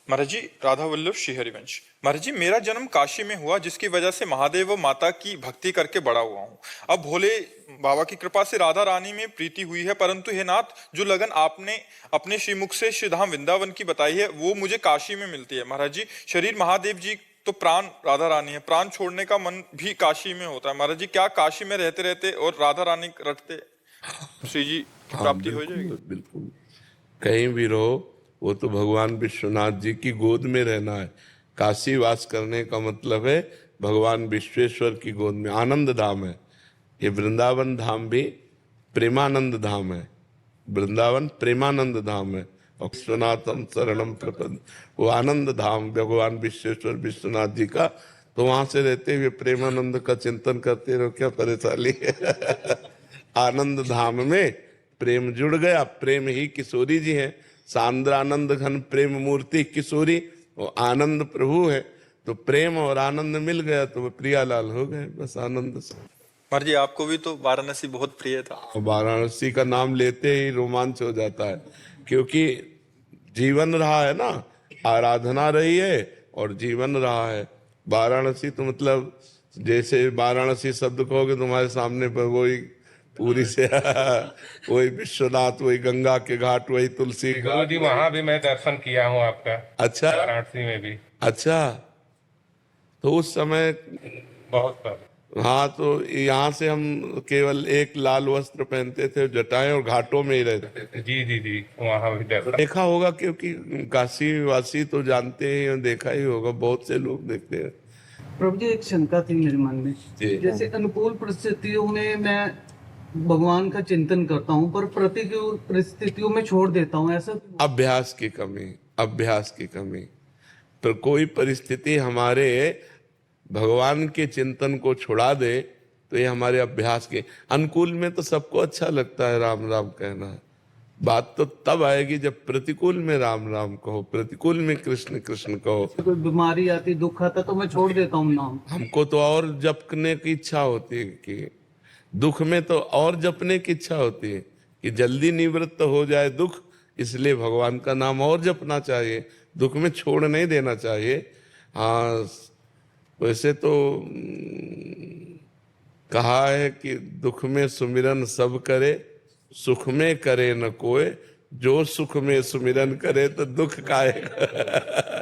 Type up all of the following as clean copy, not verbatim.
महाराज जी, राधा वल्लभ श्री हरिवंश। महाराज जी, मेरा जन्म काशी में हुआ, जिसकी वजह से महादेव व माता की भक्ति करके बड़ा हुआ हूँ। अब भोले बाबा की कृपा से राधा रानी में प्रीति हुई है, परंतु हे नाथ, जो लगन आपने अपने श्रीमुख से श्रीधाम वृंदावन की बताई है, वो मुझे काशी में मिलती है। महाराज जी, शरीर महादेव जी तो प्राण राधा रानी है, प्राण छोड़ने का मन भी काशी में होता है। महाराज जी, क्या काशी में रहते रहते और राधा रानी रटते श्री जी की हाँ प्राप्ति हो जाएगी? बिल्कुल बिल्कुल, कहीं भी रहो, वो तो भगवान विश्वनाथ जी की गोद में रहना है। काशी वास करने का मतलब है भगवान विश्वेश्वर की गोद में, आनंद धाम है ये। वृंदावन धाम भी प्रेमानंद धाम है, वृंदावन प्रेमानंद धाम है, और विश्वनाथम शरणम प्रपद वो आनंद धाम भगवान विश्वेश्वर विश्वनाथ जी का। तो वहां से रहते हुए प्रेमानंद का चिंतन करते रहो, क्या परेशानी है। आनंद धाम में प्रेम जुड़ गया, प्रेम ही किशोरी जी हैं, सांद्रानंद घन प्रेम मूर्ति किशोरी, वो आनंद प्रभु है। तो प्रेम और आनंद मिल गया तो वो प्रियालाल हो गए, बस आनंद से। महाराज जी, आपको भी तो वाराणसी बहुत प्रिय था। वाराणसी का नाम लेते ही रोमांच हो जाता है, क्योंकि जीवन रहा है ना, आराधना रही है और जीवन रहा है। वाराणसी तो मतलब जैसे वाराणसी शब्द कहोगे तुम्हारे सामने पर वही पूरी से वही विश्वनाथ, वही गंगा के घाट, वही तुलसी गुरु जी, वहां भी मैं दर्शन किया हूँ आपका। अच्छा वाराणसी में भी अच्छा, तो उस समय बहुत बार। हाँ, तो यहाँ से हम केवल एक लाल वस्त्र पहनते थे, जटाएं, और घाटों में ही रहते थे। जी जी जी, वहां भी दर्शन। देखा होगा, क्योंकि काशी वासी तो जानते ही, देखा ही होगा, बहुत से लोग देखते हैं। प्रभु जी, एक शंका थी मेरे मन में। जी। जैसे अनुकूल परिस्थितियों में मैं भगवान का चिंतन करता हूँ, पर प्रतिकूल परिस्थितियों में छोड़ देता हूँ, ऐसा क्यों? अभ्यास की कमी, अभ्यास की कमी। तो कोई परिस्थिति हमारे भगवान के चिंतन को छुड़ा दे तो ये हमारे अभ्यास के अनुकूल में तो सबको अच्छा लगता है राम राम कहना। बात तो तब आएगी जब प्रतिकूल में राम राम कहो, प्रतिकूल में कृष्ण कृष्ण कहो। कोई बीमारी आती, दुख आता तो मैं छोड़ देता हूँ नाम। हमको तो और जपने की इच्छा होती है, कि दुख में तो और जपने की इच्छा होती है कि जल्दी निवृत्त हो जाए दुख, इसलिए भगवान का नाम और जपना चाहिए, दुख में छोड़ नहीं देना चाहिए। हाँ, वैसे तो कहा है कि दुख में सुमिरन सब करे, सुख में करे न कोई, जो सुख में सुमिरन करे तो दुख काहेगा।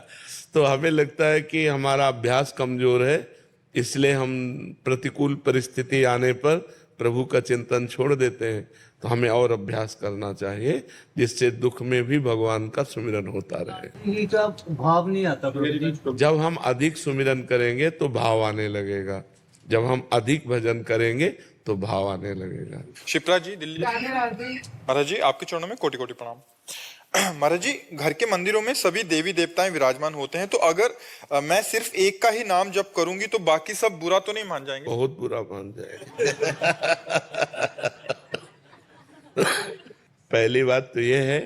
तो हमें लगता है कि हमारा अभ्यास कमजोर है, इसलिए हम प्रतिकूल परिस्थिति आने पर प्रभु का चिंतन छोड़ देते हैं। तो हमें और अभ्यास करना चाहिए, जिससे दुख में भी भगवान का सुमिरन होता रहे। ये का भाव नहीं आता प्रभु जी। जब हम अधिक सुमिरन करेंगे तो भाव आने लगेगा, जब हम अधिक भजन करेंगे तो भाव आने लगेगा। शिप्रा जी, दिल्ली। महाराज जी, आपके चरणों में कोटि कोटि प्रणाम। महाराज जी, घर के मंदिरों में सभी देवी देवताएं विराजमान होते हैं, तो अगर मैं सिर्फ एक का ही नाम जप करूंगी तो बाकी सब बुरा तो नहीं मान जाएंगे? बहुत बुरा मान जाएगा। पहली बात तो यह है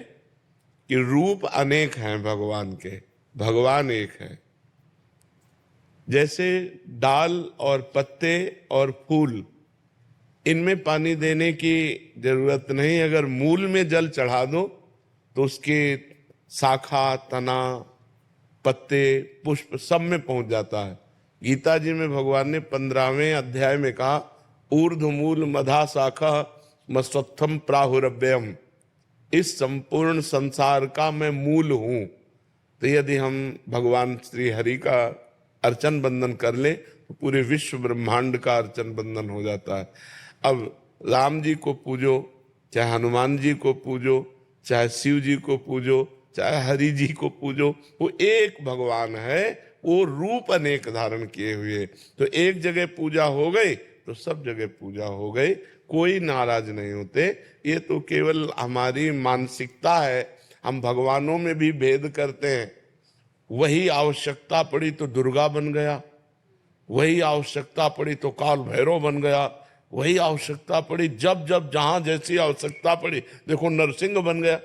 कि रूप अनेक हैं भगवान के, भगवान एक है। जैसे डाल और पत्ते और फूल, इनमें पानी देने की जरूरत नहीं, अगर मूल में जल चढ़ा दो तो उसके शाखा, तना, पत्ते, पुष्प सब में पहुंच जाता है। गीता जी में भगवान ने 15वें अध्याय में कहा, ऊर्ध्वमूल मधा शाखा मस्तम प्राहुरव्ययम, इस संपूर्ण संसार का मैं मूल हूं। तो यदि हम भगवान श्री हरि का अर्चन बंदन कर ले तो पूरे विश्व ब्रह्मांड का अर्चन बंदन हो जाता है। अब राम जी को पूजो, चाहे हनुमान जी को पूजो, चाहे शिव जी को पूजो, चाहे हरि जी को पूजो, वो एक भगवान है, वो रूप अनेक धारण किए हुए। तो एक जगह पूजा हो गई तो सब जगह पूजा हो गई, कोई नाराज नहीं होते। ये तो केवल हमारी मानसिकता है, हम भगवानों में भी भेद करते हैं। वही आवश्यकता पड़ी तो दुर्गा बन गया, वही आवश्यकता पड़ी तो काल भैरव बन गया, वही आवश्यकता पड़ी जब जब जहां जैसी आवश्यकता पड़ी, देखो नरसिंह बन गया।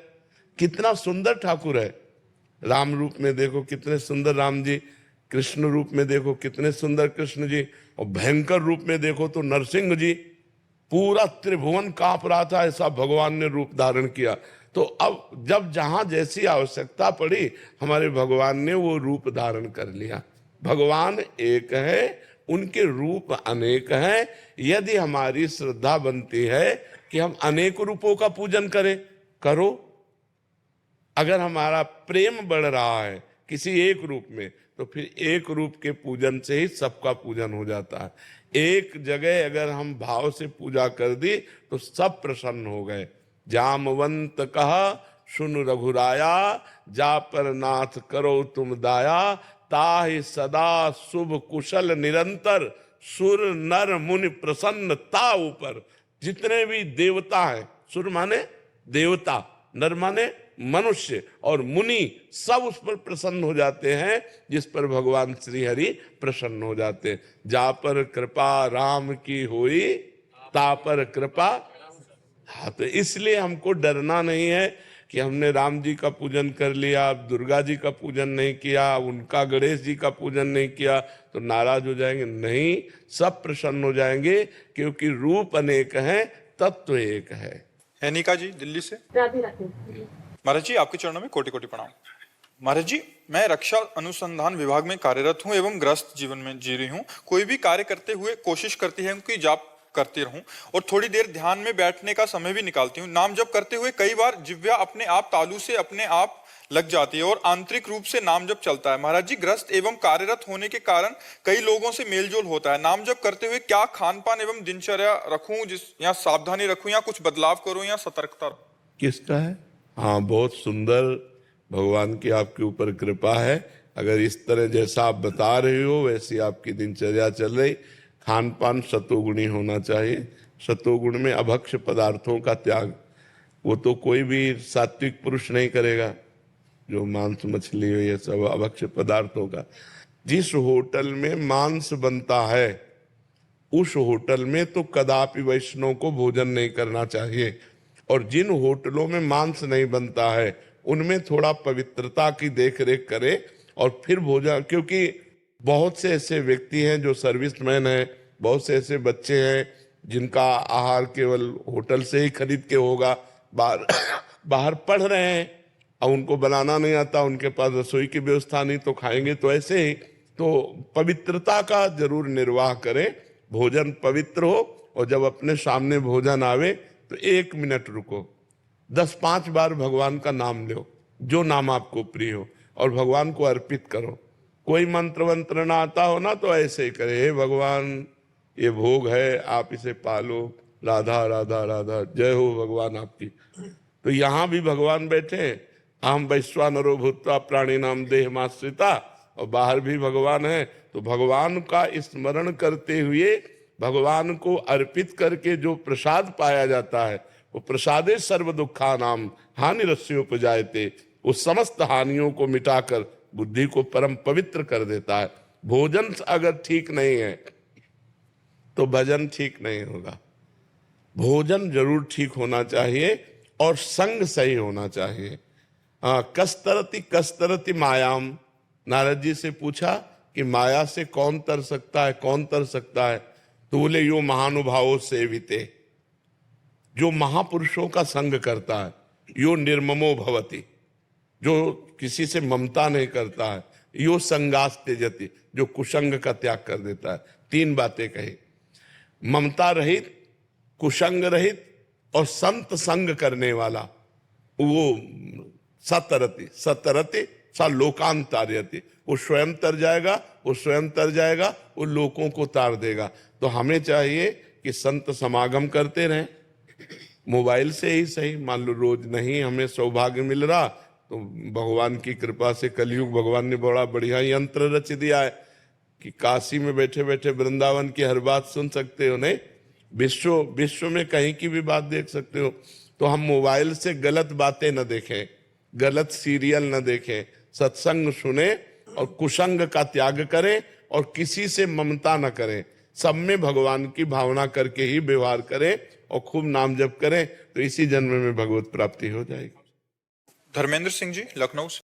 कितना सुंदर ठाकुर है, राम रूप में देखो कितने सुंदर राम जी, कृष्ण रूप में देखो कितने सुंदर कृष्ण जी, और भयंकर रूप में देखो तो नरसिंह जी। पूरा त्रिभुवन कांप रहा था, ऐसा भगवान ने रूप धारण किया। तो अब जब जहां जैसी आवश्यकता पड़ी हमारे भगवान ने वो रूप धारण कर लिया। भगवान एक है, उनके रूप अनेक हैं। यदि हमारी श्रद्धा बनती है कि हम अनेक रूपों का पूजन करें, करो। अगर हमारा प्रेम बढ़ रहा है किसी एक रूप में, तो फिर एक रूप के पूजन से ही सबका पूजन हो जाता है। एक जगह अगर हम भाव से पूजा कर दी तो सब प्रसन्न हो गए। जामवंत कहा सुन रघुराया, जा पर नाथ करो तुम दाया, ताहि सदा शुभ कुशल निरंतर, सुर नर मुनि प्रसन्न ता ऊपर। जितने भी देवता हैं, सुर माने देवता, नर माने मनुष्य, और मुनि, सब उस पर प्रसन्न हो जाते हैं जिस पर भगवान श्री हरि प्रसन्न हो जाते हैं। जा पर कृपा राम की होई, ता पर कृपा। हाँ, तो इसलिए हमको डरना नहीं है कि हमने राम जी का पूजन कर लिया, दुर्गा जी का पूजन नहीं किया, उनका गणेश जी का पूजन नहीं किया तो नाराज हो जाएंगे। नहीं, सब प्रसन्न हो जाएंगे, क्योंकि रूप अनेक हैं, तत्व एक है। एनिका जी दिल्ली से। राधे राधे। महाराज जी, आपके चरणों में कोटि कोटि प्रणाम। महाराज जी, मैं रक्षा अनुसंधान विभाग में कार्यरत हूं एवं ग्रस्त जीवन में जी रही हूं। कोई भी कार्य करते हुए कोशिश करती है कि जाप करती रहूं और थोड़ी देर ध्यान में बैठने का समय भी निकालती हूं। नाम जप करते हुए कई बार जिह्वा अपने आप तालू से अपने आप लग जाती है और आंतरिक रूप से नाम जप चलता है। महाराज जी, ग्रस्त एवं कार्यरत होने के कारण कई लोगों से मेलजोल होता है। नाम जप करते हुए क्या खान पान एवं दिनचर्या रखूं, या सावधानी रखूं, या कुछ बदलाव करूं, या सतर्कता? किसका है? हाँ, बहुत सुंदर, भगवान की आपके ऊपर कृपा है। अगर इस तरह जैसा आप बता रहे हो वैसी आपकी दिनचर्या चल रही। खान पान सतोगुणी होना चाहिए। सतोगुण में अभक्ष पदार्थों का त्याग, वो तो कोई भी सात्विक पुरुष नहीं करेगा। जो मांस मछली हो, ये सब अभक्ष पदार्थों का। जिस होटल में मांस बनता है उस होटल में तो कदापि वैष्णव को भोजन नहीं करना चाहिए, और जिन होटलों में मांस नहीं बनता है उनमें थोड़ा पवित्रता की देखरेख करे और फिर भोजन। क्योंकि बहुत से ऐसे व्यक्ति हैं जो सर्विसमैन हैं, बहुत से ऐसे बच्चे हैं जिनका आहार केवल होटल से ही खरीद के होगा, बाहर पढ़ रहे हैं और उनको बनाना नहीं आता, उनके पास रसोई की व्यवस्था नहीं, तो खाएंगे तो ऐसे ही। तो पवित्रता का जरूर निर्वाह करें, भोजन पवित्र हो, और जब अपने सामने भोजन आवे तो 1 मिनट रुको, 10-5 बार भगवान का नाम लो, जो नाम आपको प्रिय हो, और भगवान को अर्पित करो। कोई मंत्र वंत्र ना आता हो ना तो ऐसे ही करे, हे भगवान ये भोग है, आप इसे पालो, राधा राधा राधा, जय हो भगवान आपकी। तो यहाँ भी भगवान बैठे, हम वैश्वानरो भूत्वा प्राणी नाम देहमाश्रिता, और बाहर भी भगवान है। तो भगवान का स्मरण करते हुए भगवान को अर्पित करके जो प्रसाद पाया जाता है, वो प्रसादे सर्व दुखा नाम हानि रस्योपजायते, वो समस्त हानियों को मिटाकर बुद्धि को परम पवित्र कर देता है। भोजन अगर ठीक नहीं है तो भजन ठीक नहीं होगा। भोजन जरूर ठीक होना चाहिए और संग सही होना चाहिए। कस्तरति कस्तरति मायाम, नारद जी से पूछा कि माया से कौन तर सकता है, कौन तर सकता है? तो बोले यो महानुभावों सेविते, जो महापुरुषों का संग करता है, यो निर्ममो भवति, जो किसी से ममता नहीं करता है, यो संगास त्यजति, जो कुसंग का त्याग कर देता है। 3 बातें कही, ममता रहित, कुसंग रहित और संत संग करने वाला, वो सतरति, सतरति सा लोकांतार्यति, वो स्वयं तर जाएगा, वो स्वयं तर जाएगा, वो लोगों को तार देगा। तो हमें चाहिए कि संत समागम करते रहें, मोबाइल से ही सही। मान लो रोज नहीं हमें सौभाग्य मिल रहा, तो भगवान की कृपा से कलयुग भगवान ने बड़ा बढ़िया यंत्र रच दिया है कि काशी में बैठे बैठे वृंदावन की हर बात सुन सकते हो। नहीं, विश्व में कहीं की भी बात देख सकते हो। तो हम मोबाइल से गलत बातें न देखें, गलत सीरियल न देखें, सत्संग सुने और कुसंग का त्याग करें और किसी से ममता न करें। सब में भगवान की भावना करके ही व्यवहार करें और खूब नाम जप करें, तो इसी जन्म में भगवत प्राप्ति हो जाएगी। धर्मेंद्र सिंह जी, लखनऊ से।